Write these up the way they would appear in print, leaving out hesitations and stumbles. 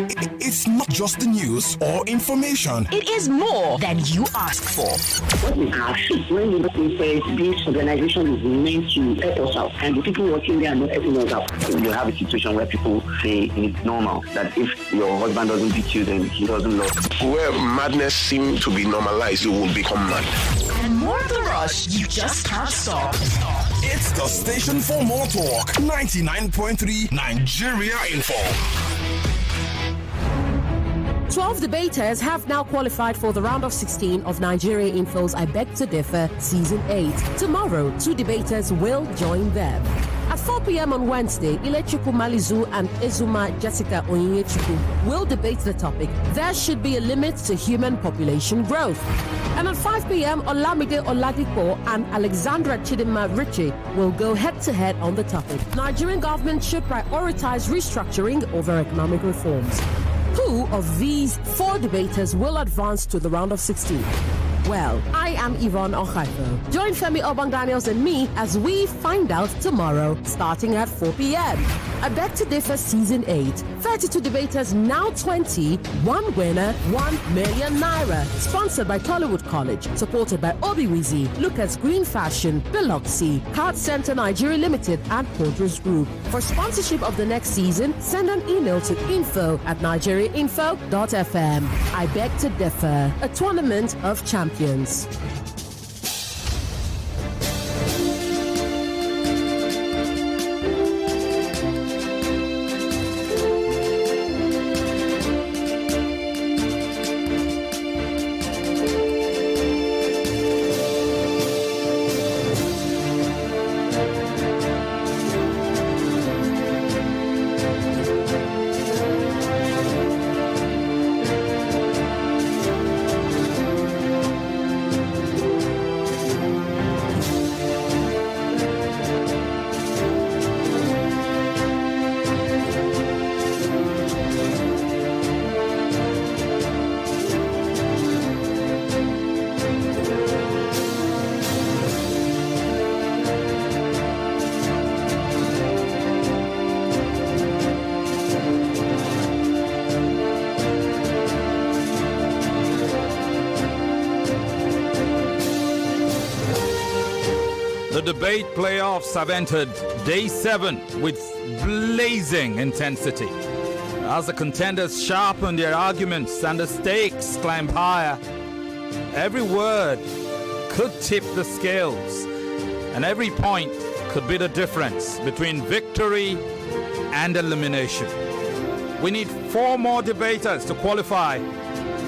It's not just the news or information. It is more than you ask for. What we ask when we say this organization is meant to help us out, and the people working there are not helping us out. You have a situation where people say it's normal that if your husband doesn't beat you, then he doesn't love you. Where madness seems to be normalized, you will become mad. And more of the rush you just can't stop. It's the station for more talk. 99.3 Nigeria Info. 12 debaters have now qualified for the round of 16 of Nigeria Info's I Beg to Differ Season 8. Tomorrow, 2 debaters will join them. At 4 p.m. on Wednesday, Ilechukwu Malizu and Ezuma Jessica Onyinyechukwu will debate the topic, there should be a limit to human population growth. And at 5 p.m., Olamide Oladipo and Alexandra Chidinma Richie will go head-to-head on the topic. Nigerian government should prioritize restructuring over economic reforms. Who of these 4 debaters will advance to the round of 16? Well, I am Yvonne Okhaifo. Join Femi, Obong-Daniels and me as we find out tomorrow, starting at 4 p.m. I Beg to Differ Season 8. 32 debaters, now 20. One winner, 1 million naira. Sponsored by Tollywood College. Supported by Obi-Wizi, Lucas Green Fashion, Biloxi, Card Center Nigeria Limited, and Porters Group. For sponsorship of the next season, send an email to info@nigeriainfo.fm. I Beg to Differ, a tournament of champions. The debate playoffs have entered day 7 with blazing intensity. As the contenders sharpen their arguments and the stakes climb higher, every word could tip the scales, and every point could be the difference between victory and elimination. We need 4 more debaters to qualify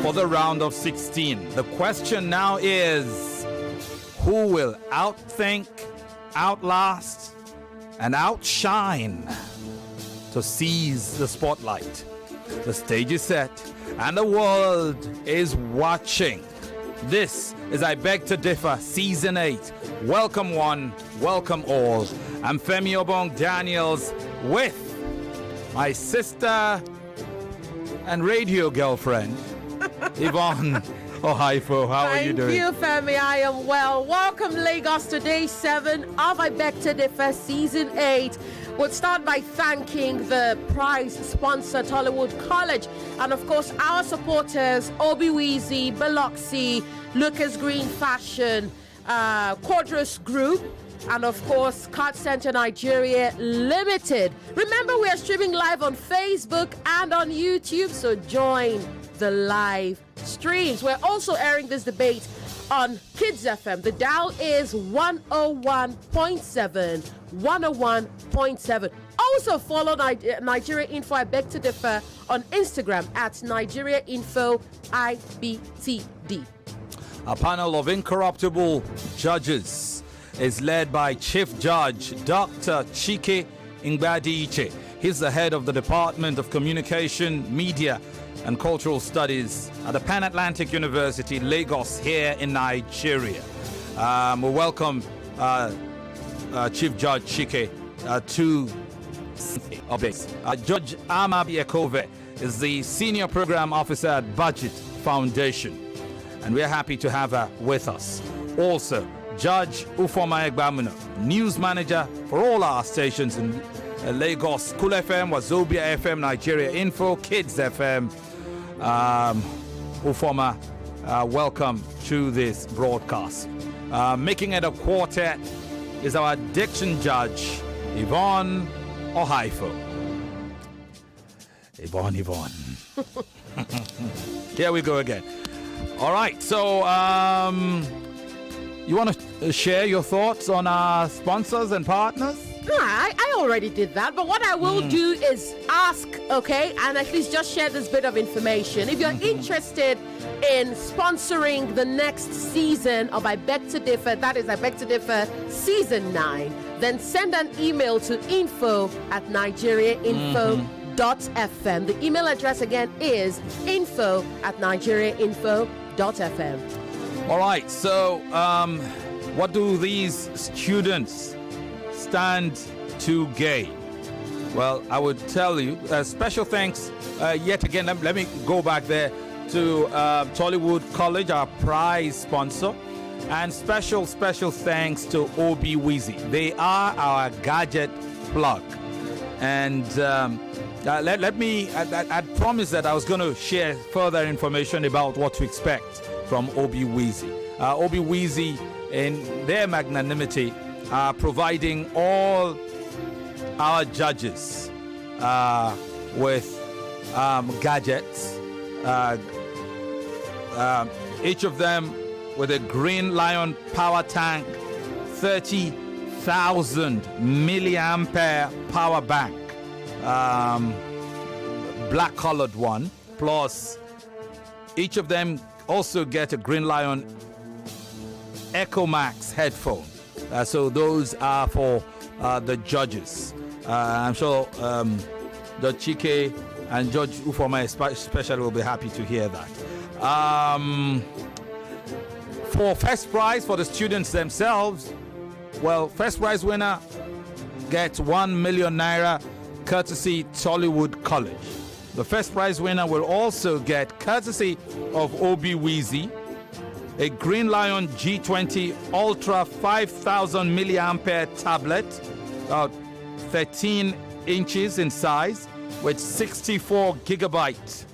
for the round of 16. The question now is, who will outthink, outlast, and outshine to seize the spotlight? The stage is set, and the world is watching. This is I Beg to Differ Season 8. Welcome one, welcome all. I'm Femi Obong-Daniels with my sister and radio girlfriend, Yvonne. Okhaifo, how are you doing? Thank you, Femi. I am well. Welcome, Lagos, to day 7 of I Beg to Differ Season 8. We'll start by thanking the prize sponsor, Tollywood College, and of course our supporters, Obi-Wizi, Biloxi, Lucas Green Fashion, Quadros Group, and of course Card Center Nigeria Limited. Remember, we are streaming live on Facebook and on YouTube, so join the live streams. We're also airing this debate on Kids FM. The dial is 101.7, 101.7. Also follow Nigeria Info I Beg to Differ on Instagram at Nigeria Info IBTD. A panel of incorruptible judges is led by Chief Judge Dr. Chike Ngbadiche. He's the head of the Department of Communication, Media and Cultural Studies at the Pan-Atlantic University, Lagos, here in Nigeria. We welcome Chief Judge Chike to updates. Judge Amabi Ekove is the Senior Program Officer at Budget Foundation, and we're happy to have her with us. Also, Judge Ufoma Egbamuno, News Manager for all our stations in Lagos School FM, Wazobia FM, Nigeria Info, Kids FM. Ufoma, welcome to this broadcast. Making it a quartet is our addiction judge, Yvonne Okhaifo. Yvonne. Here we go again. All right, so you want to share your thoughts on our sponsors and partners? No, I already did that, but what I will do is ask, okay, and at least just share this bit of information. If you're interested in sponsoring the next season of I Beg to Differ, that is I Beg to Differ Season 9, then send an email to info@nigeriainfo.fm. The email address again is info@nigeriainfo.fm. All right, so what do these students stand to gain? Well, I would tell you, special thanks yet again, let me go back there to Tollywood College, our prize sponsor, and special thanks to Obi-Weezy. They are our gadget plug. And let me, I promised that I was going to share further information about what to expect from Obi-Weezy. Obi-Weezy, in their magnanimity, are providing all our judges with gadgets, each of them with a Green Lion power tank, 30,000 milliampere power bank, black colored one, plus each of them also get a Green Lion Echo Max headphone. So those are for the judges. I'm sure Judge Chike and Judge Ufoma especially will be happy to hear that. For first prize for the students themselves, well, first prize winner gets 1 million naira courtesy Tollywood College. The first prize winner will also get, courtesy of Obi-Weezy, a Green Lion G20 Ultra 5000 milliampere tablet, about 13 inches in size, with 64 gigabyte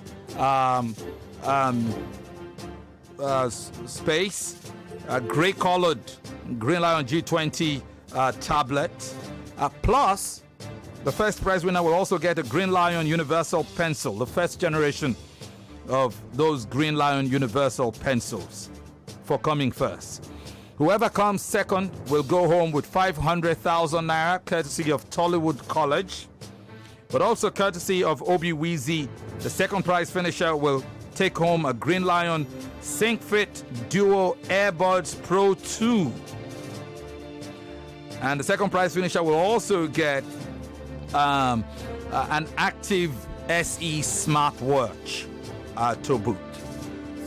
space, a gray-colored Green Lion G20 tablet, plus the first prize winner will also get a Green Lion Universal Pencil, the first generation of those Green Lion Universal Pencils for coming first. Whoever comes second will go home with 500,000 naira, courtesy of Tollywood College, but also courtesy of Obi-Weezy. The second prize finisher will take home a Green Lion SyncFit Duo Airbuds Pro 2. And the second prize finisher will also get an Active SE smartwatch to boot.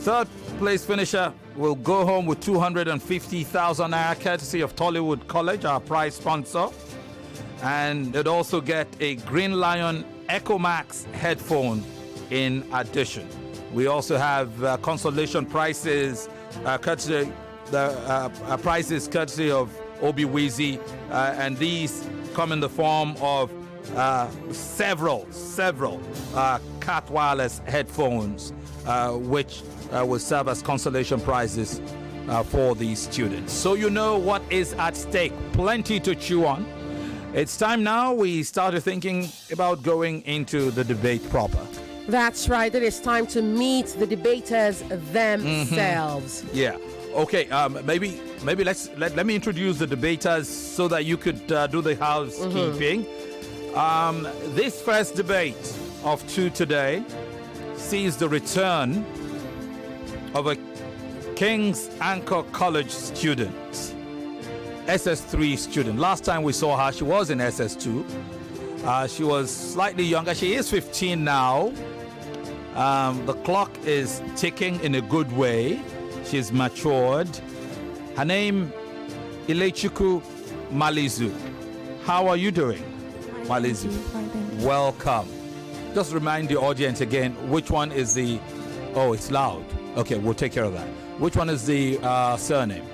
Third place finisher will go home with 250,000 naira, courtesy of Tollywood College, our prize sponsor. And they'd also get a Green Lion Echo Max headphone in addition. We also have consolation prizes, courtesy of Obi-Weezy, and these come in the form of several Cat Wireless headphones, which will serve as consolation prizes for these students. So you know what is at stake. Plenty to chew on. It's time now we started thinking about going into the debate proper. That's right. It is time to meet the debaters themselves. Yeah. Okay. Maybe let me introduce the debaters so that you could do the housekeeping. This first debate of two today sees the return of a King's Anchor College student, SS3 student. Last time we saw her, she was in SS2. She was slightly younger. She is 15 now. The clock is ticking in a good way. She's matured. Her name, Ilechukwu Malizu. How are you doing, Malizu? Welcome. Just remind the audience again, which one is the... Oh, it's loud. Okay, we'll take care of that. Which one is the surname?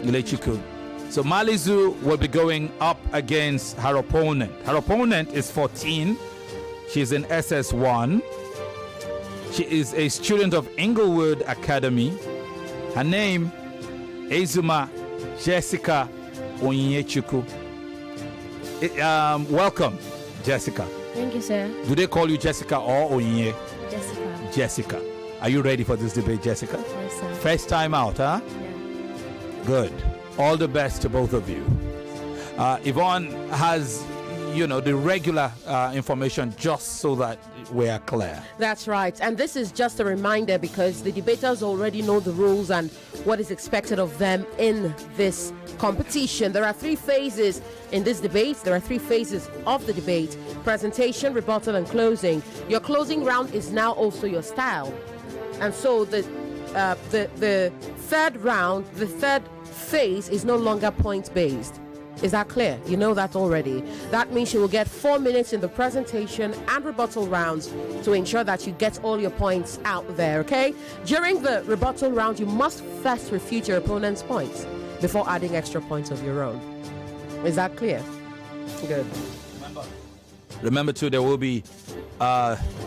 Ilechukwu. So Malizu will be going up against her opponent. Her opponent is 14. She's in SS1. She is a student of Inglewood Academy. Her name, Ezuma Jessica Onyinyechukwu. Welcome, Jessica. Thank you, sir. Do they call you Jessica or Onyinye? Jessica. Jessica. Are you ready for this debate, Jessica? Yes, sir. First time out, huh? Yeah. Good. All the best to both of you. Yvonne has, the regular information just so that we are clear. That's right. And this is just a reminder because the debaters already know the rules and what is expected of them in this competition. There are 3 phases in this debate. There are 3 phases of the debate: presentation, rebuttal, and closing. Your closing round is now also your style. And so the third round, the third phase is no longer point-based. Is that clear? You know that already. That means you will get 4 minutes in the presentation and rebuttal rounds to ensure that you get all your points out there, okay? During the rebuttal round, you must first refute your opponent's points before adding extra points of your own. Is that clear? Good. Remember too, there will be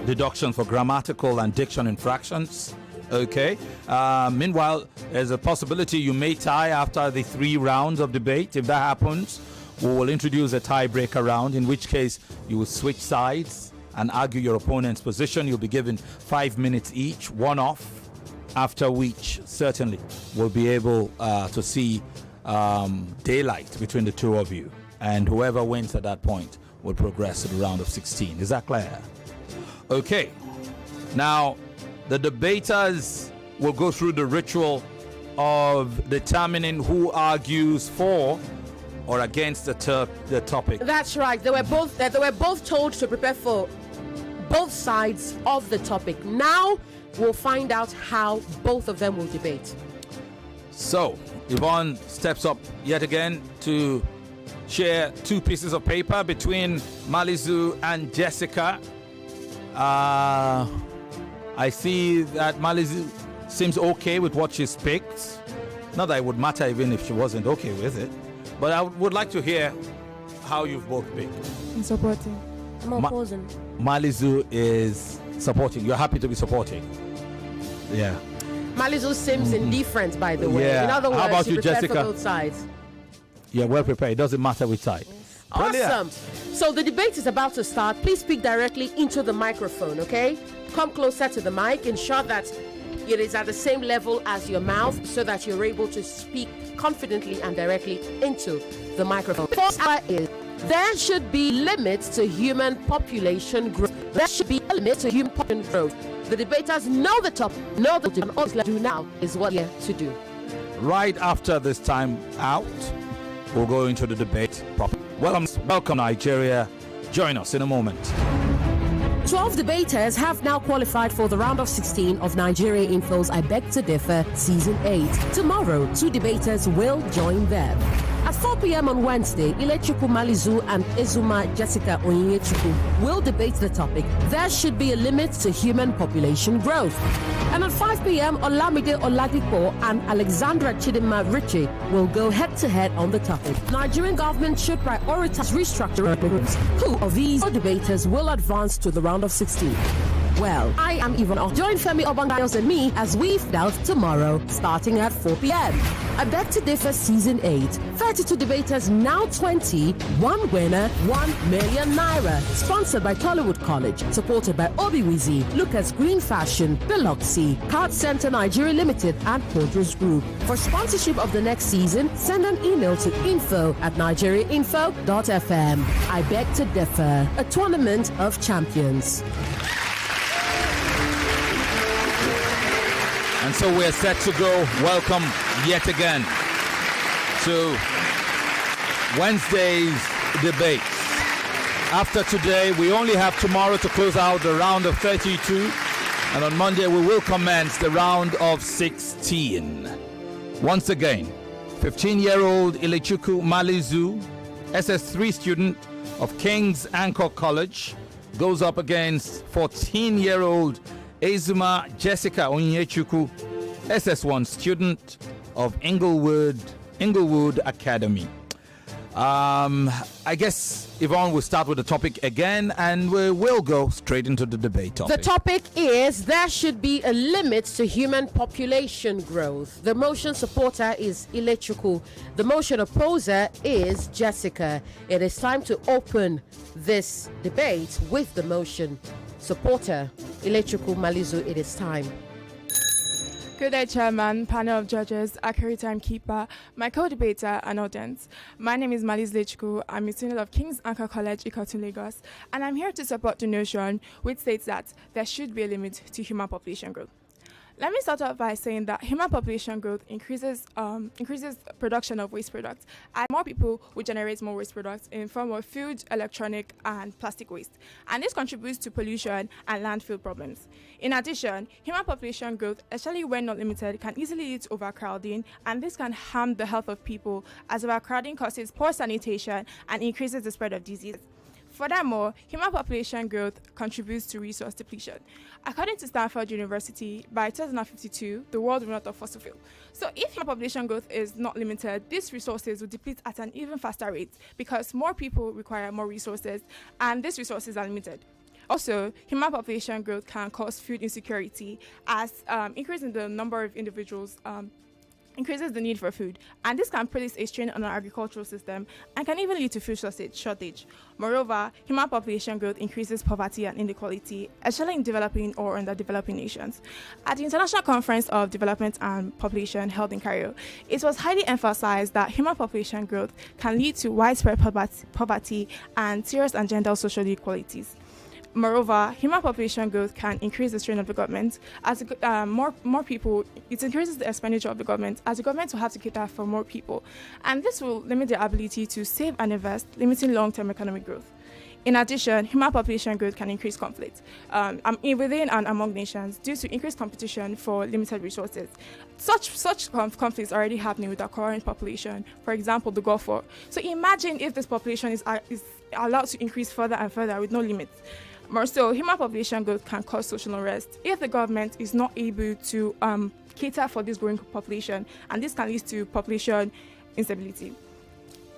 deduction for grammatical and diction infractions. Okay. Meanwhile, there's a possibility you may tie after the 3 rounds of debate. If that happens, we will introduce a tiebreaker round, in which case you will switch sides and argue your opponent's position. You'll be given 5 minutes each, one off, after which certainly we'll be able to see daylight between the two of you. And whoever wins at that point will progress to the round of 16. Is that clear? Okay. Now, the debaters will go through the ritual of determining who argues for or against the topic. That's right. They were both told to prepare for both sides of the topic. Now we'll find out how both of them will debate. So, Yvonne steps up yet again to share 2 pieces of paper between Malizu and Jessica. I see that Malizu seems okay with what she's picked. Not that it would matter even if she wasn't okay with it. But I would like to hear how you've both picked. I'm supporting. I'm opposing. Malizu is supporting. You're happy to be supporting. Yeah. Malizu seems indifferent, by the way. Yeah. In other words, how about she you, prepared Jessica? for both sides. Yeah, well prepared. It doesn't matter which side. Awesome. So the debate is about to start. Please speak directly into the microphone, okay? Come closer to the mic. Ensure that it is at the same level as your mouth so that you're able to speak confidently and directly into the microphone. First is, there should be limits to human population growth. There should be a limit to human population growth. The debaters know the topic, know the and all they do now is what they're to do. Right after this time out, we'll go into the debate properly. Welcome Nigeria. Join us in a moment. 12 debaters have now qualified for the round of 16 of Nigeria Info's I Beg to Differ Season 8. Tomorrow, 2 debaters will join them. At 4 p.m. on Wednesday, Ilechukwu Malizu and Ezuma Jessica Onyinyechukwu will debate the topic, there should be a limit to human population growth. And at 5 p.m., Olamide Oladipo and Alexandra Chidinma Richie will go head-to-head on the topic. Nigerian government should prioritize restructuring programs. 2 of these debaters will advance to the round of 16. Well, I am Yvonne. Join Femi, Obong-Daniels and me as we find out tomorrow, starting at 4 p.m. I Beg to Differ Season 8. 32 debaters, now 20. One winner, 1 million naira. Sponsored by Tollywood College. Supported by Obiwizi, Lucas Green Fashion, Biloxi, Card Center Nigeria Limited, and Porters Group. For sponsorship of the next season, send an email to info@nigeriainfo.fm. I Beg to Differ, a tournament of champions. And so we're set to go. Welcome yet again to Wednesday's debates. After today, we only have tomorrow to close out the round of 32. And on Monday, we will commence the round of 16. Once again, 15-year-old Ilechukwu Malizu, SS3 student of King's Anchor College, goes up against 14-year-old Ezuma Jessica Onyinyechukwu, SS1 student of Inglewood Inglewood Academy. I guess Yvonne will start with the topic again, and we will go straight into the debate topic. The topic is there should be a limit to human population growth. The motion supporter is Ilechukwu. The motion opposer is Jessica. It is time to open this debate with the motion supporter. Ilechukwu Malizu, it is time. Good day, Chairman, panel of judges, accurate timekeeper, my co-debater, and audience. My name is Ilechukwu. I'm a student of King's Anchor College, Ikotun, Lagos, and I'm here to support the notion which states that there should be a limit to human population growth. Let me start off by saying that human population growth increases production of waste products, and more people will generate more waste products in form of food, electronic, and plastic waste. And this contributes to pollution and landfill problems. In addition, human population growth, especially when not limited, can easily lead to overcrowding, and this can harm the health of people, as overcrowding causes poor sanitation and increases the spread of diseases. Furthermore, human population growth contributes to resource depletion. According to Stanford University, by 2052, the world will not have fossil fuel. So if human population growth is not limited, these resources will deplete at an even faster rate because more people require more resources, and these resources are limited. Also, human population growth can cause food insecurity as increasing the number of individuals increases the need for food, and this can place a strain on our agricultural system and can even lead to food shortage. Moreover, human population growth increases poverty and inequality, especially in developing or underdeveloping nations. At the International Conference of Development and Population held in Cairo, it was highly emphasized that human population growth can lead to widespread poverty and serious and gender social inequalities. Moreover, human population growth can increase the strain of the government as more people. It increases the expenditure of the government as the government will have to cater for more people, and this will limit their ability to save and invest, limiting long-term economic growth. In addition, human population growth can increase conflict within and among nations due to increased competition for limited resources. Such conflicts are already happening with our current population, for example, the Gulf War. So imagine if this population is allowed to increase further and further with no limits. More so, human population growth can cause social unrest if the government is not able to cater for this growing population, and this can lead to population instability.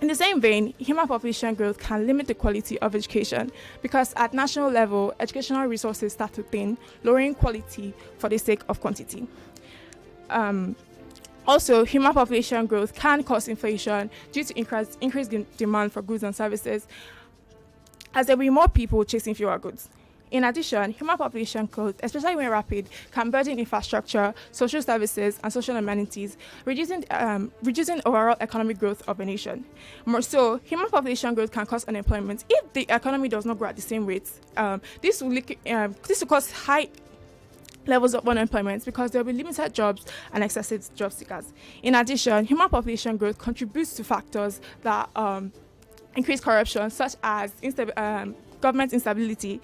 In the same vein, human population growth can limit the quality of education because at national level, educational resources start to thin, lowering quality for the sake of quantity. Also, human population growth can cause inflation due to increased demand for goods and services, as there will be more people chasing fewer goods. In addition, human population growth, especially when rapid, can burden infrastructure, social services, and social amenities, reducing overall economic growth of a nation. More so, human population growth can cause unemployment. If the economy does not grow at the same rate, this will cause high levels of unemployment because there will be limited jobs and excessive job seekers. In addition, human population growth contributes to factors that increase corruption, such as government instability.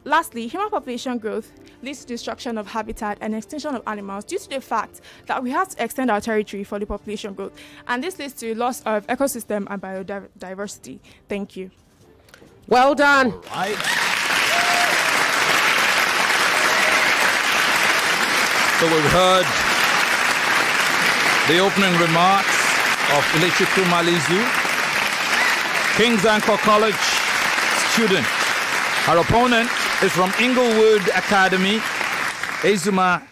Lastly, human population growth leads to destruction of habitat and extinction of animals due to the fact that we have to extend our territory for the population growth, and this leads to loss of ecosystem and biodiversity. Thank you. Well done. So we've heard the opening remarks of Ilechukwu Malizu, King's Anchor College student. Her opponent is from Inglewood Academy, Ezuma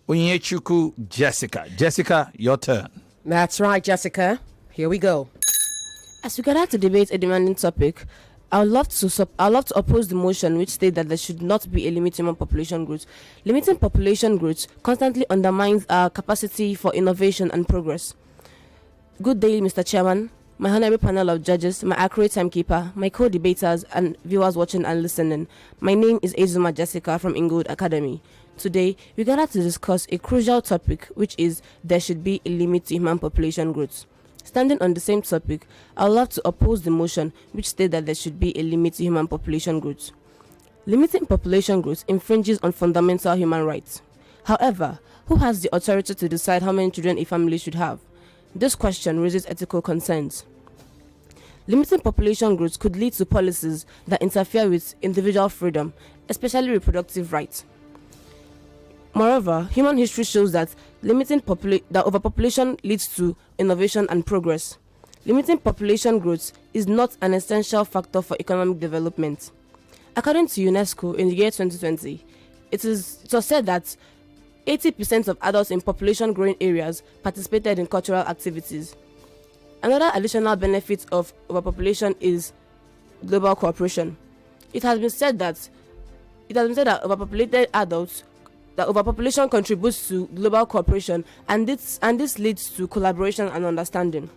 Onyinyechukwu Jessica. Jessica, your turn. That's right, Jessica. Here we go. As we gather to debate a demanding topic, I would love to oppose the motion which states that there should not be a limit to human population growth. Limiting population growth constantly undermines our capacity for innovation and progress. Good day, Mr. Chairman, my honorable panel of judges, my accurate timekeeper, my co-debaters, and viewers watching and listening. My name is Ezuma Jessica from Inglewood Academy. Today, we gather to discuss a crucial topic, which is there should be a limit to human population growth. Standing on the same topic, I would love to oppose the motion which states that there should be a limit to human population growth. Limiting population growth infringes on fundamental human rights. However, who has the authority to decide how many children a family should have? This question raises ethical concerns. Limiting population growth could lead to policies that interfere with individual freedom, especially reproductive rights. Moreover, human history shows that that overpopulation leads to innovation and progress. Limiting population growth is not an essential factor for economic development. According to UNESCO, in the year 2020, it was said that 80% of adults in population-growing areas participated in cultural activities. Another additional benefit of overpopulation is global cooperation. It has been said that overpopulation contributes to global cooperation, and this leads to collaboration and understanding.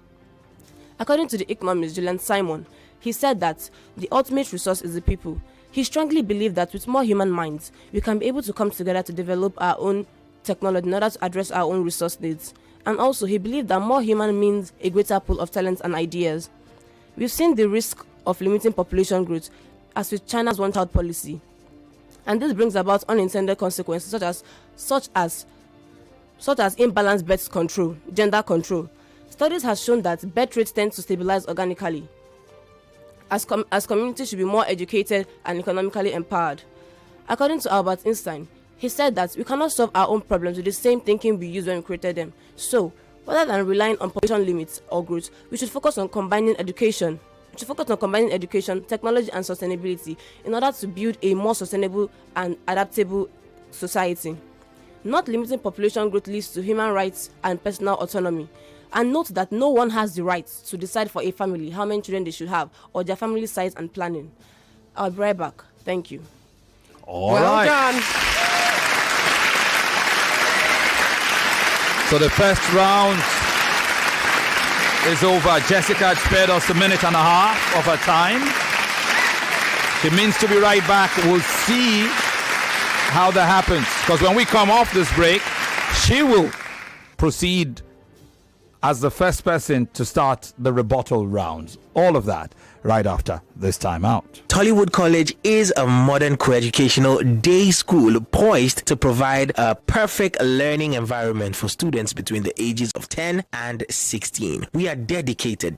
According to the economist Julian Simon, he said that the ultimate resource is the people. He strongly believed that with more human minds, we can be able to come together to develop our own technology in order to address our own resource needs. And also, he believed that more human means a greater pool of talents and ideas. We've seen the risk of limiting population growth as with China's one-child policy. And this brings about unintended consequences such as imbalanced birth control, gender control. Studies have shown that birth rates tend to stabilize organically, as communities should be more educated and economically empowered. According to Albert Einstein, he said that we cannot solve our own problems with the same thinking we used when we created them. So, rather than relying on population limits or growth, we should focus on combining education, technology, and sustainability in order to build a more sustainable and adaptable society. Not limiting population growth leads to human rights and personal autonomy. And note that no one has the right to decide for a family how many children they should have or their family size and planning. I'll be right back. Thank you. All right. Done. So the first round is over. Jessica had spared us a minute and a half of her time. She means to be right back. We'll see how that happens. Because when we come off this break, she will proceed as the first person to start the rebuttal rounds. All of that right after this time out. Tollywood College is a modern co-educational day school poised to provide a perfect learning environment for students between the ages of 10 and 16. We are dedicated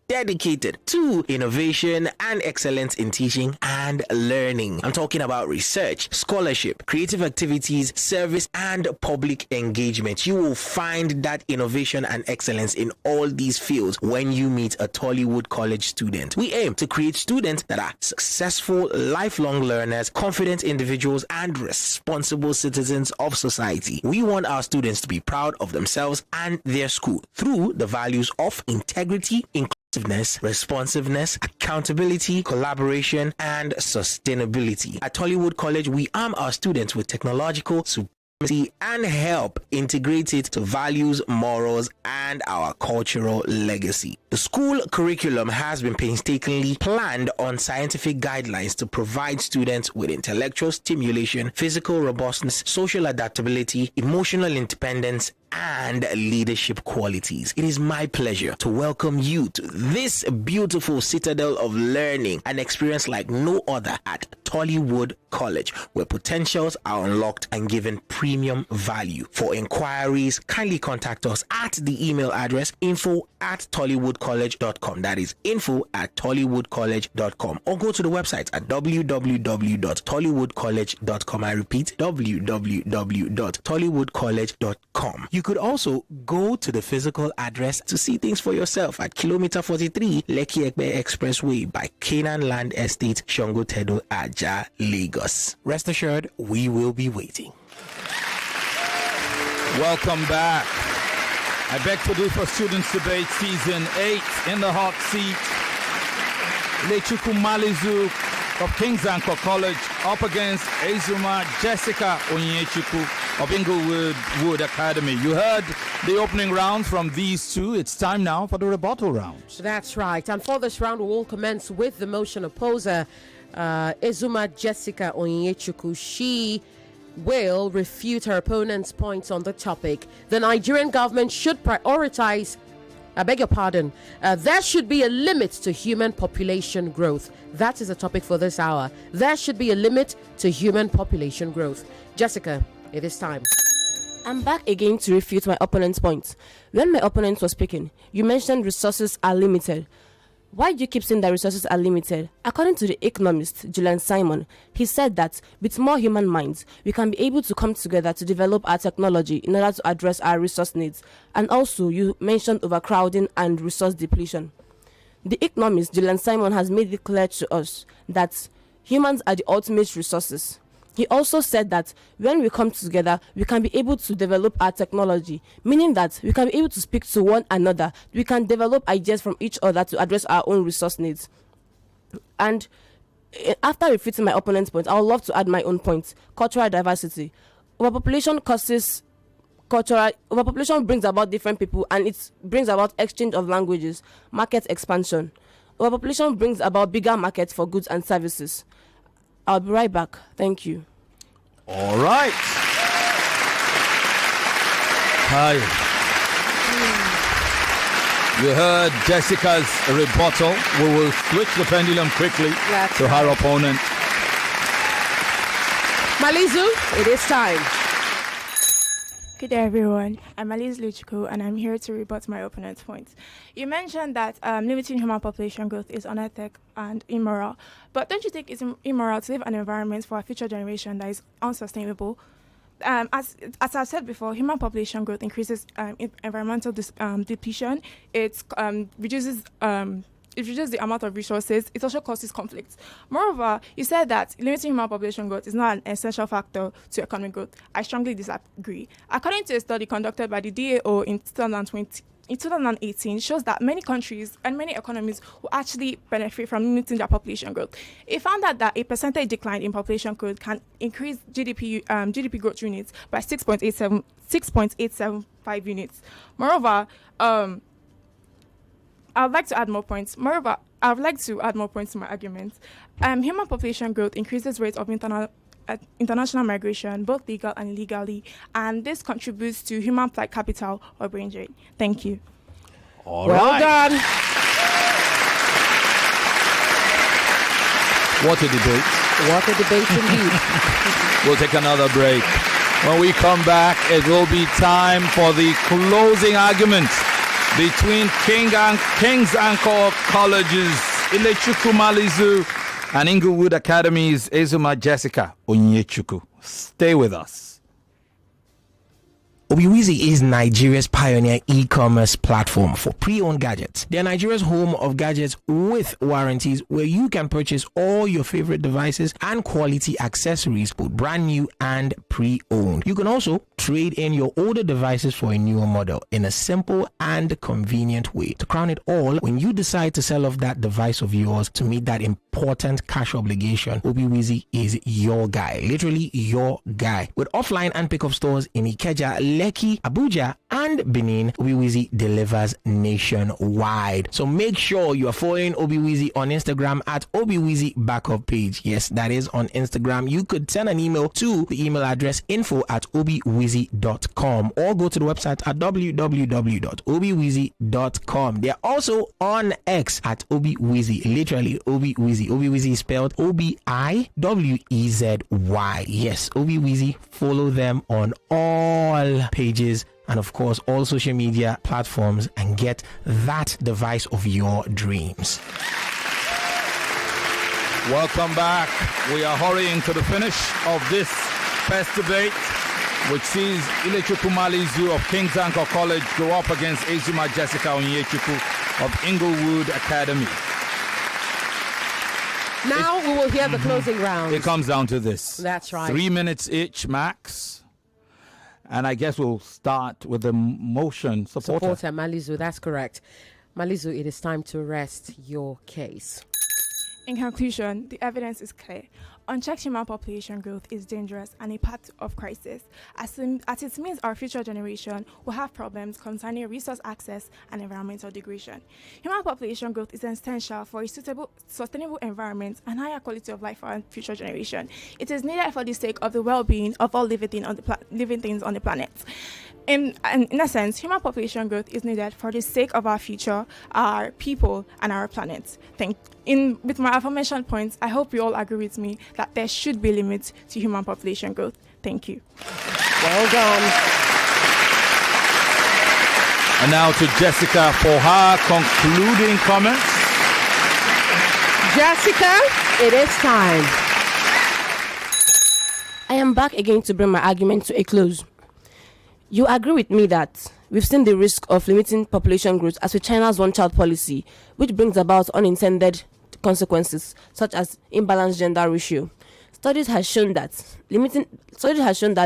to innovation and excellence in teaching and learning. I'm talking about research, scholarship, creative activities, service, and public engagement. You will find that innovation and excellence in all these fields when you meet a Tollywood College student. We aim to create students that are successful, lifelong learners, confident individuals, and responsible citizens of society. We want our students to be proud of themselves and their school through the values of integrity, inclusiveness, responsiveness, accountability, collaboration, and sustainability. At Tollywood College, we arm our students with technological supremacy and help integrate it to values, morals, and our cultural legacy. The school curriculum has been painstakingly planned on scientific guidelines to provide students with intellectual stimulation, physical robustness, social adaptability, emotional independence, and leadership qualities. It is my pleasure to welcome you to this beautiful citadel of learning, an experience like no other at Tollywood College, where potentials are unlocked and given premium value. For inquiries, kindly contact us at the email address info@tollywoodcollege.com. That is info@tollywoodcollege.com, or go to the website at www.tollywoodcollege.com. I repeat, www.tollywoodcollege.com. You could also go to the physical address to see things for yourself at kilometer 43 Lekki Ekpe Expressway by Canaan Land Estate, Shongo Tedo, Aja, Lagos. Rest assured, we will be waiting. Welcome back. I beg to do for Students Debate Season 8 in the hot seat. Ilechukwu Malizu of King's Anchor College up against Ezuma Jessica Onyinyechukwu of Inglewood Academy. You heard the opening rounds from these two. It's time now for the rebuttal rounds. That's right. And for this round, we will commence with the motion opposer, Ezuma Jessica Onyinyechukwu. She will refute her opponent's points on the topic. The Nigerian government should prioritize, there should be a limit to human population growth. That is the topic for this hour. There should be a limit to human population growth. Jessica, it is time. I'm back again to refute my opponent's points. When my opponent was speaking, you mentioned resources are limited. Why do you keep saying that resources are limited? According to the economist Julian Simon, he said that with more human minds, we can be able to come together to develop our technology in order to address our resource needs. And also, you mentioned overcrowding and resource depletion. The economist Julian Simon has made it clear to us that humans are the ultimate resources. He also said that when we come together, we can be able to develop our technology, meaning that we can be able to speak to one another. We can develop ideas from each other to address our own resource needs. And after refuting my opponent's point, I would love to add my own point. Cultural diversity. Overpopulation brings about different people, and it brings about exchange of languages, market expansion. Overpopulation brings about bigger markets for goods and services. I'll be right back. Thank you. All right. Hi. You heard Jessica's rebuttal. We will switch the pendulum quickly to her opponent. Malizu, it is time. Good day, everyone. I'm Ilechukwu, and I'm here to rebut my opponent's points. You mentioned that limiting human population growth is unethical and immoral. But don't you think it's immoral to leave an environment for a future generation that is unsustainable? As I've said before, human population growth increases environmental depletion. It reduces the amount of resources. It also causes conflicts. Moreover, you said that limiting human population growth is not an essential factor to economic growth. I strongly disagree. According to a study conducted by the DAO in 2018, shows that many countries and many economies will actually benefit from limiting their population growth. It found out that a percentage decline in population growth can increase GDP growth units by 6.875 units. Moreover, I would like to add more points. Moreover, I would like to add more points to my argument. Human population growth increases rates of international migration, both legal and illegally, and this contributes to human flight capital or brain drain. Thank you. All right. Done. What a debate. What a debate indeed. We'll take another break. When we come back, it will be time for the closing arguments between King's Anchor Colleges, Ilechukwu Malizu, and Inglewood Academy's Ezuma Jessica Onyinyechukwu. Stay with us. Obiwizi is Nigeria's pioneer e-commerce platform for pre-owned gadgets. They are Nigeria's home of gadgets with warranties, where you can purchase all your favorite devices and quality accessories, both brand new and pre-owned. You can also trade in your older devices for a newer model in a simple and convenient way. To crown it all, when you decide to sell off that device of yours to meet that important cash obligation, Obiwizi is your guy, literally your guy. With offline and pickup stores in Ikeja, Lekki, Abuja, and Benin, Obiwizi delivers nationwide. So make sure you are following Obiwizi on Instagram at Obiwizi Backup Page. Yes, that is on Instagram. You could send an email to the email address info@obiwizi.com or go to the website at www.obiwizi.com. They are also on X at Obiwizi, literally Obiwizi. Obiwizi is spelled Obiwizy. Yes, Obiwizi. Follow them on all pages and of course all social media platforms and get that device of your dreams. Welcome back. We are hurrying to the finish of this first debate, which sees Ilechukwu Malizu of King's Anchor College go up against Ezuma Jessica Onyinyechukwu of Inglewood Academy. Now we will hear the closing round. It comes down to this. That's right. 3 minutes each, max. And I guess we'll start with the motion supporter. Malizu, that's correct. Malizu, it is time to rest your case. In conclusion, the evidence is clear. Unchecked human population growth is dangerous and a path of crisis, as it means our future generation will have problems concerning resource access and environmental degradation. Human population growth is essential for a sustainable environment and higher quality of life for our future generation. It is needed for the sake of the well-being of all living things on the planet. In essence, human population growth is needed for the sake of our future, our people, and our planet. With my affirmation points, I hope you all agree with me that there should be limits to human population growth. Thank you. Well done. And now to Jessica for her concluding comments. Jessica, it is time. I am back again to bring my argument to a close. You agree with me that we've seen the risk of limiting population growth as with China's one-child policy, which brings about unintended consequences such as imbalanced gender ratio. Studies has shown that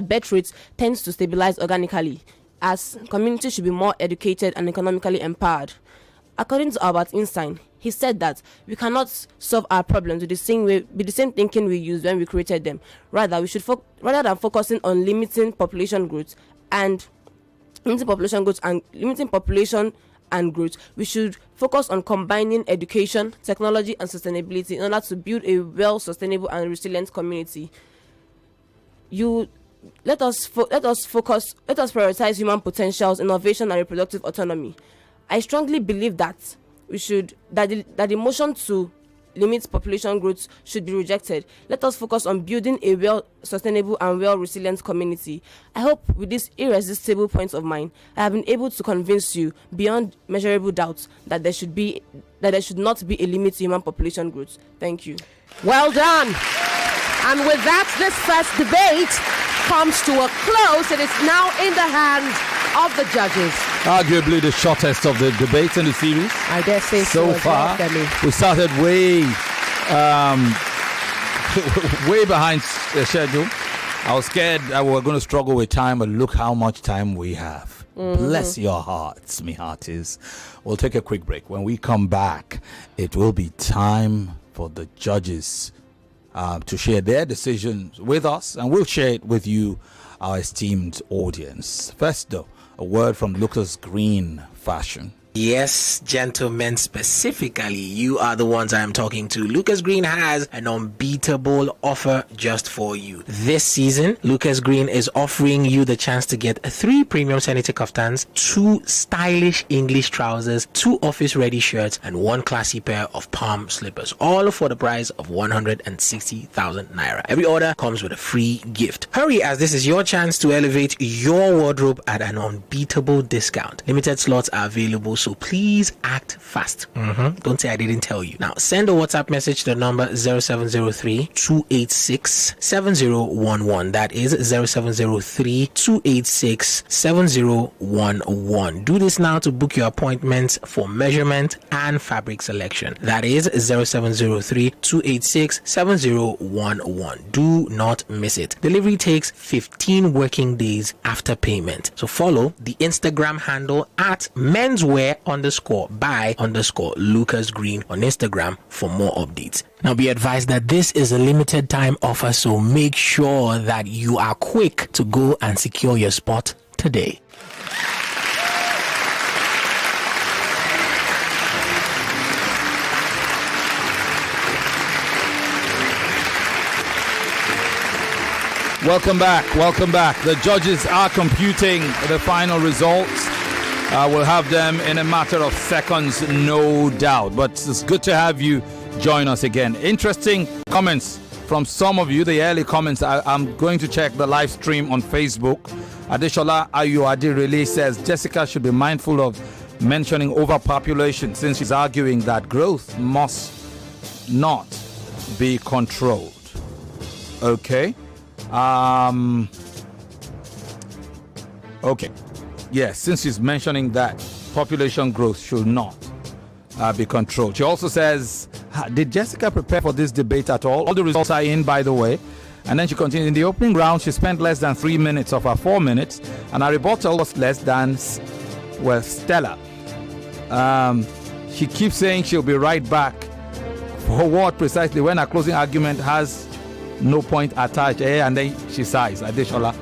birth rates tends to stabilize organically as communities should be more educated and economically empowered. According to Albert Einstein, he said that we cannot solve our problems with the same thinking we used when we created them. Rather, we should rather than focusing on limiting population growth and growth, we should focus on combining education, technology, and sustainability in order to build a well-sustainable and resilient community. Let us prioritize human potentials, innovation, and reproductive autonomy. I strongly believe that the motion to limit population growth should be rejected. Let us focus on building a well-sustainable and well-resilient community. I hope with these irresistible points of mine, I have been able to convince you beyond measurable doubts that there should not be a limit to human population growth. Thank you. Well done. And with that, this first debate comes to a close. It is now in the hands of the judges. Arguably the shortest of the debates in the series. I dare say so far. Well, Femi. We started way behind the schedule. I was scared that we were going to struggle with time, but look how much time we have. Bless your hearts, me hearties. We'll take a quick break. When we come back, it will be time for the judges to share their decisions with us, and we'll share it with you, our esteemed audience. First, though, a word from Lucas Green Fashion. Yes, gentlemen, specifically, you are the ones I am talking to. Lucas Green has an unbeatable offer just for you. This season, Lucas Green is offering you the chance to get 3 premium senator kaftans, 2 stylish English trousers, 2 office-ready shirts, and 1 classy pair of palm slippers, all for the price of 160,000 naira. Every order comes with a free gift. Hurry, as this is your chance to elevate your wardrobe at an unbeatable discount. Limited slots are available, so please act fast. Don't say I didn't tell you. Now, send a WhatsApp message to the number 0703-286-7011. That is 0703-286-7011. Do this now to book your appointments for measurement and fabric selection. That is 0703-286-7011. Do not miss it. Delivery takes 15 working days after payment. So follow the Instagram handle at menswear_by_Lucas Green on Instagram for more updates. Now be advised that this is a limited time offer, so make sure that you are quick to go and secure your spot today. Welcome back. The judges are computing the final results. We'll have them in a matter of seconds, no doubt. But it's good to have you join us again. Interesting comments from some of you, the early comments. I'm going to check the live stream on Facebook. Adeshola Ayuadi really says Jessica should be mindful of mentioning overpopulation since she's arguing that growth must not be controlled. Okay. Okay. Yes, since she's mentioning that population growth should not be controlled. She also says, did Jessica prepare for this debate at all? All the results are in, by the way. And then she continued, in the opening round, she spent less than 3 minutes of her 4 minutes, and her rebuttal was less than, stellar. She keeps saying she'll be right back. For what precisely? When her closing argument has no point attached, and then she sighs. Adeshola.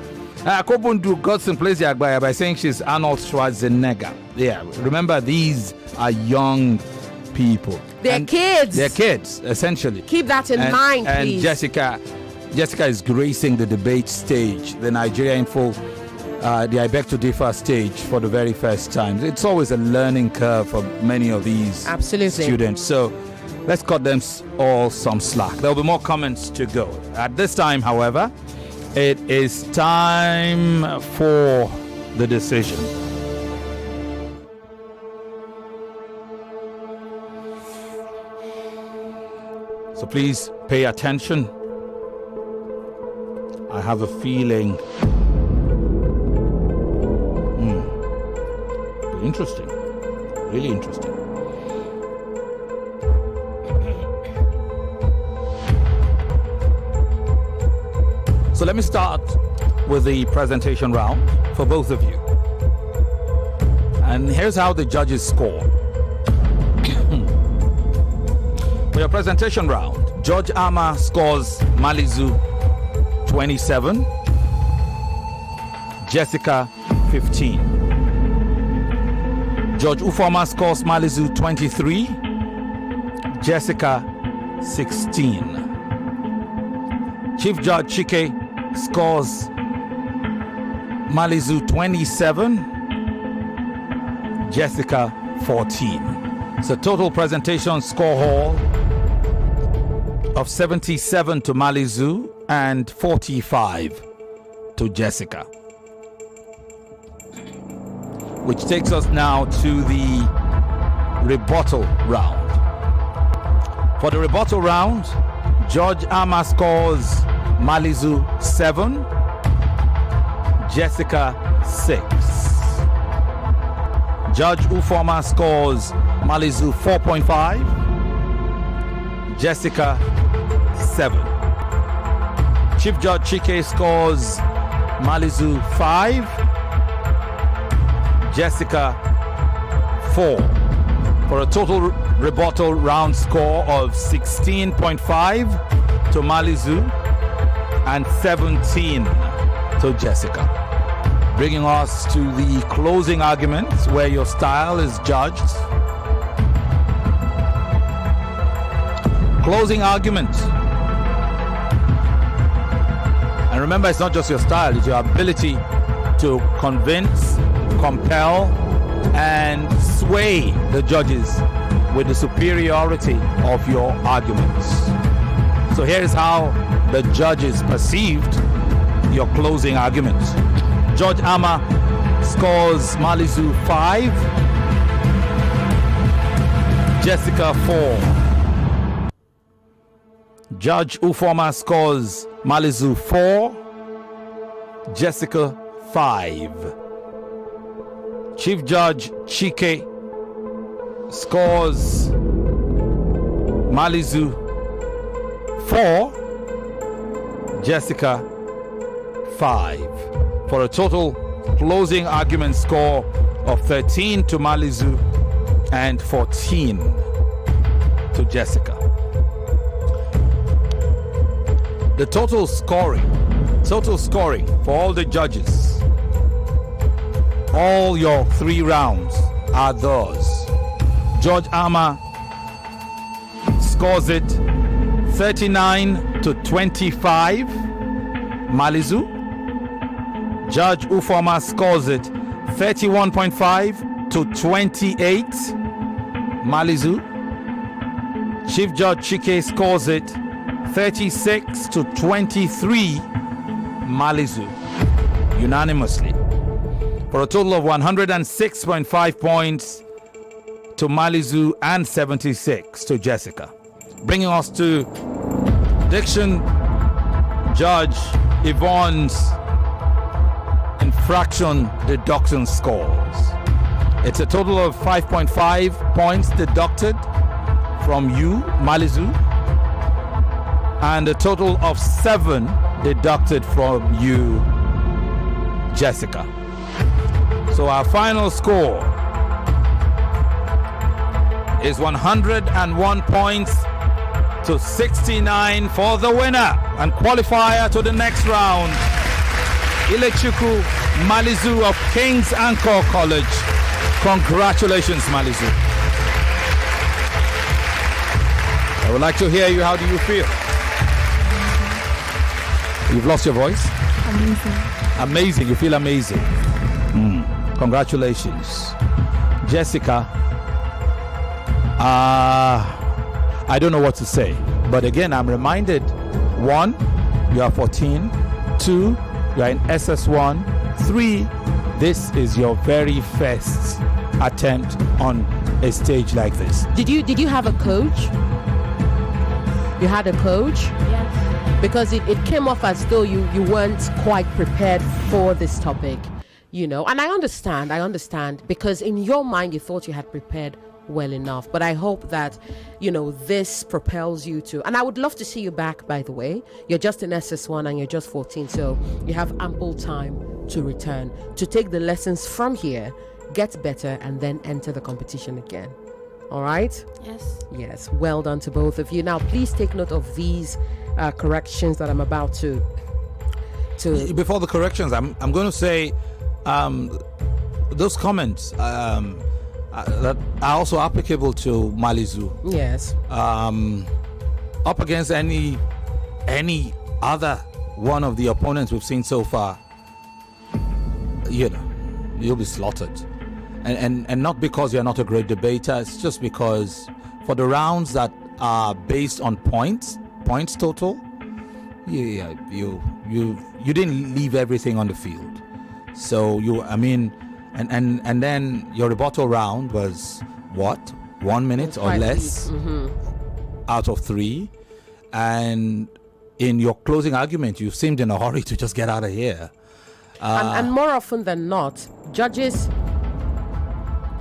Akobundu got some place by saying she's Arnold Schwarzenegger. Yeah, remember, these are young people. They're kids. They're kids, essentially. Keep that in mind, please. And Jessica is gracing the debate stage, the Nigeria Info, the I Beg to Differ stage for the very first time. It's always a learning curve for many of these students. So let's cut them all some slack. There will be more comments to go. At this time, however, it is time for the decision. So please pay attention. I have a feeling. Interesting. Really interesting. So let me start with the presentation round for both of you. And here's how the judges score. For your presentation round, Judge Ama scores Malizu 27, Jessica 15. Judge Ufoma scores Malizu 23, Jessica 16. Chief Judge Chike scores Malizu 27, Jessica 14. So total presentation score haul of 77 to Malizu and 45 to Jessica. Which takes us now to the rebuttal round. For the rebuttal round, Judge Ama scores Malizu 7, Jessica 6. Judge Ufoma scores Malizu 4.5, Jessica 7. Chief Judge Chike scores Malizu 5, Jessica 4, for a total rebuttal round score of 16.5 to Malizu and 17 to Jessica. Bringing us to the closing arguments where your style is judged. Closing argument. And remember, it's not just your style, it's your ability to convince, compel, and sway the judges with the superiority of your arguments. So here's how the judges perceived your closing arguments. Judge Ama scores Malizu 5, Jessica 4. Judge Ufoma scores Malizu 4, Jessica 5. Chief Judge Chike scores Malizu 4, Jessica 5, for a total closing argument score of 13 to Malizu and 14 to Jessica. The total scoring for all the judges, all your 3 rounds are those. Judge Ama scores it 39 to 25, Malizu. Judge Ufoma scores it 31.5 to 28, Malizu. Chief Judge Chike scores it 36 to 23, Malizu, unanimously, for a total of 106.5 points to Malizu and 76 to Jessica. Bringing us to Diction Judge Yvonne's infraction deduction scores. It's a total of 5.5 points deducted from you, Malizu, and a total of 7 deducted from you, Jessica. So our final score is 101 points to 69 for the winner and qualifier to the next round, Ilechukwu Malizu of King's Anchor College. Congratulations, Malizu. I would like to hear you. How do you feel? You've lost your voice? Amazing. Amazing. You feel amazing. Congratulations. Jessica, I don't know what to say. But again, I'm reminded, 1, you are 14. 2, you are in SS1. 3, this is your very first attempt on a stage like this. Did you have a coach? You had a coach? Yes. Because it came off as though you weren't quite prepared for this topic, you know. And I understand, because in your mind you thought you had prepared well enough. But I hope that, you know, this propels you to, and I would love to see you back, by the way. You're just in SS1 and you're just 14, so you have ample time to return, to take the lessons from here, get better, and then enter the competition again. All right? Yes. Well done to both of you. Now, please take note of these corrections that I'm about to. Before the corrections, I'm going to say those comments that are also applicable to Malizu. Yes. Up against any other one of the opponents we've seen so far, you know, you'll be slaughtered. And not because you're not a great debater, it's just because for the rounds that are based on points total, you didn't leave everything on the field. So and then your rebuttal round was what? 1 minute or less out of 3. And in your closing argument, you seemed in a hurry to just get out of here. And more often than not, judges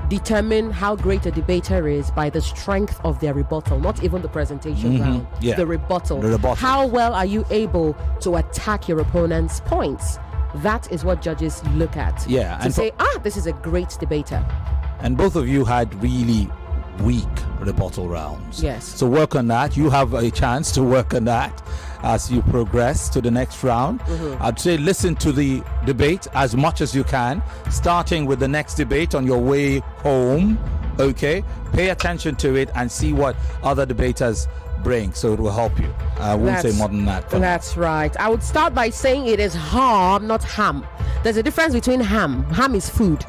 determine how great a debater is by the strength of their rebuttal, not even the presentation round. The rebuttal. How well are you able to attack your opponent's points? That is what judges look at. To say, this is a great debater. And both of you had really weak rebuttal rounds. Yes. So work on that. You have a chance to work on that as you progress to the next round. I'd say listen to the debate as much as you can, starting with the next debate on your way home. Okay? Pay attention to it and see what other debaters bring, so it will help you. I won't say more than that. That's right. I would start by saying it is harm, not ham. There's a difference between ham. Ham is food.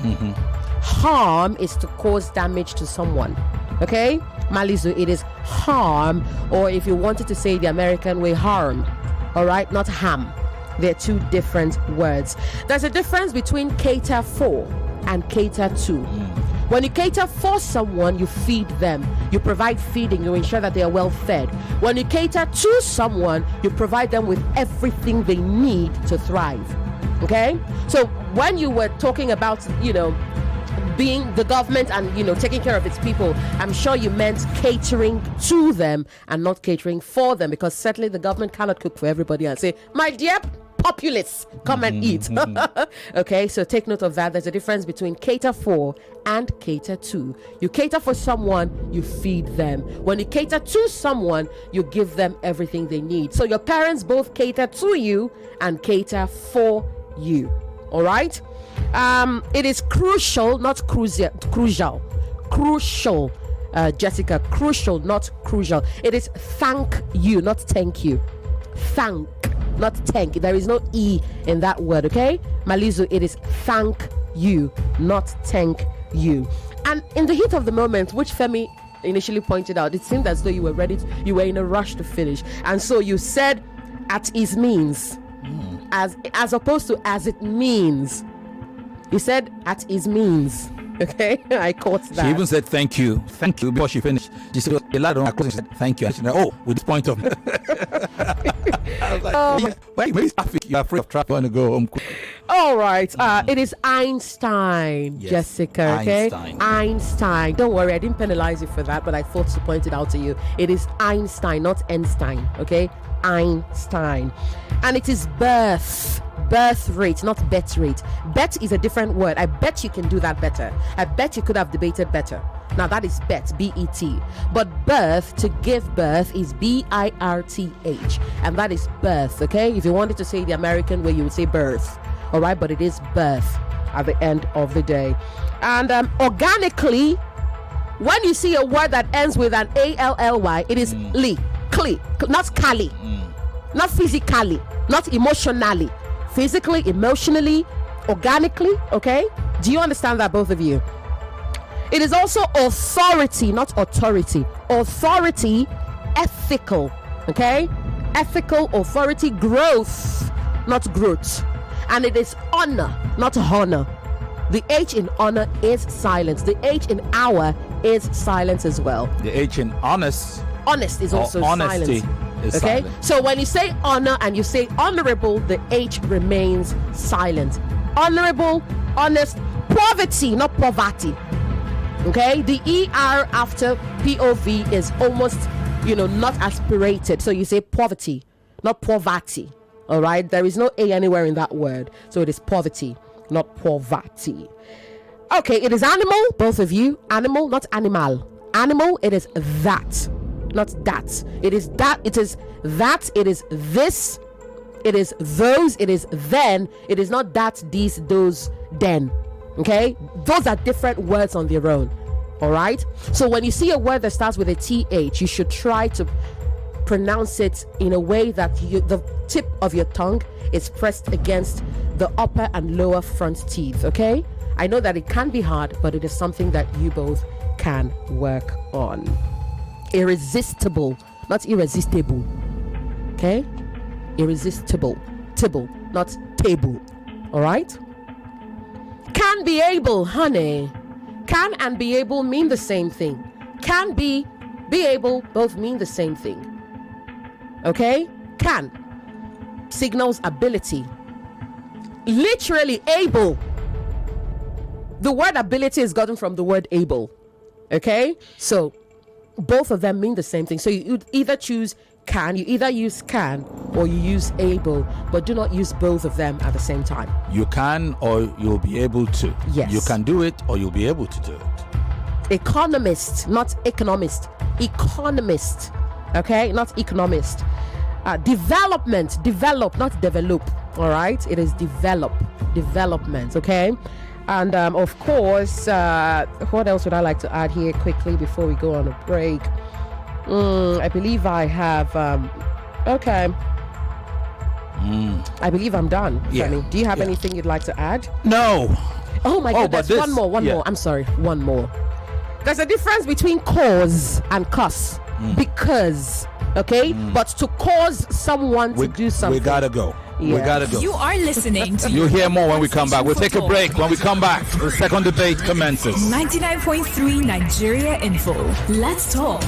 Harm is to cause damage to someone. Okay? Malizu, it is harm, or if you wanted to say the American way, harm. Alright? Not ham. They're two different words. There's a difference between cater for and cater to. When you cater for someone, you feed them. You provide feeding. You ensure that they are well fed. When you cater to someone, you provide them with everything they need to thrive. Okay? So when you were talking about, you know, being the government and, you know, taking care of its people, I'm sure you meant catering to them and not catering for them, because certainly the government cannot cook for everybody and say, my dear populace, come and eat. Okay, so take note of that. There's a difference between cater for and cater to. You cater for someone, you feed them. When you cater to someone, you give them everything they need. So your parents both cater to you and cater for you. All right? It is crucial, not crucial. Crucial, Jessica. Crucial, not crucial. It is thank you, not thank you. Thank, not thank. There is no E in that word, okay? Malizu, it is thank you, not thank you. And in the heat of the moment, which Femi initially pointed out, it seemed as though you were you were in a rush to finish. And so you said at his means, as opposed to as it means. You said at his means. Okay, I caught that. She even said thank you before she finished. She said, she said thank you. And she said, with this point of I was like, wait, maybe traffic. You're afraid of traffic. You want to go home. All right. It is Einstein, yes, Jessica. Okay, Einstein. Don't worry, I didn't penalize you for that, but I thought to point it out to you. It is Einstein, not Einstein. Okay, Einstein, and it is birth rate, not bet rate. Bet is a different word. I bet you can do that better. I bet you could have debated better. Now that is bet, B-E-T. But birth, to give birth, is B-I-R-T-H, and that is birth. Okay, if you wanted to say the American way, you would say birth. All right, but it is birth at the end of the day. And organically, when you see a word that ends with an A-L-L-Y, it is li, cli, not kali, not physically, not emotionally. Physically, emotionally, organically, okay? Do you understand that, both of you? It is also authority, not authority. Authority, ethical, okay? Ethical, authority, growth, not growth. And it is honor, not honor. The H in honor is silence. The H in hour is silence as well. The H in honest honest is also honesty silent. is Okay? silent. So when you say honor and you say honorable, the H remains silent. Honorable, honest, poverty, not poverty. Okay? The ER after POV is almost, not aspirated. So you say poverty, not poverty. All right? There is no A anywhere in that word. So it is poverty, not poverty. Okay, it is animal, both of you. Animal, not animal. Animal, it is that, not that. It is that, it is that, it is this, it is those, it is then. It is not that, these, those, then. Okay? Those are different words on their own. All right? So when you see a word that starts with a TH, you should try to pronounce it in a way that the tip of your tongue is pressed against the upper and lower front teeth. Okay? I know that it can be hard, but it is something that you both can work on. Irresistible, not irresistible. Okay? Irresistible. Tibble, not table. All right? Can be able, honey. Can and be able mean the same thing. Can be able both mean the same thing. Okay? Can signals ability. Literally able. The word ability is gotten from the word able. Okay? So both of them mean the same thing. So you either choose can, you either use can or you use able, but do not use both of them at the same time. You can or you'll be able to. Yes. You can do it or you'll be able to do it. Economist, not economist. Economist. Okay? Not economist. Development, develop, not develop. All right? It is development. Okay? And of course, what else would I like to add here quickly before we go on a break? I believe I have. Okay. I believe I'm done. Yeah. Femi, do you have anything you'd like to add? No. Oh my God! but There's one more. I'm sorry. One more. There's a difference between cause and cause. Because, okay, but to cause someone to do something, we gotta go. Yeah. We gotta go. You are listening to You'll hear more when we come back. We'll take a break. When we come back, the second debate commences. 99.3 Nigeria Info. Let's talk.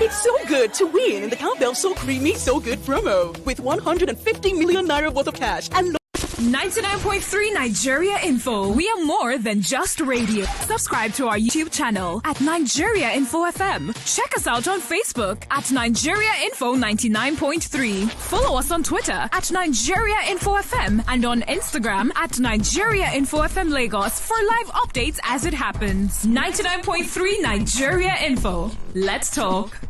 It's so good to win in the Cowbell So Creamy So Good promo with 150 million naira worth of cash and 99.3 Nigeria Info. We are more than just radio. Subscribe to our YouTube channel at Nigeria Info FM. Check us out on Facebook at Nigeria Info 99.3. Follow us on Twitter at Nigeria Info FM and on Instagram at Nigeria Info FM Lagos for live updates as it happens. 99.3 Nigeria Info. Let's talk.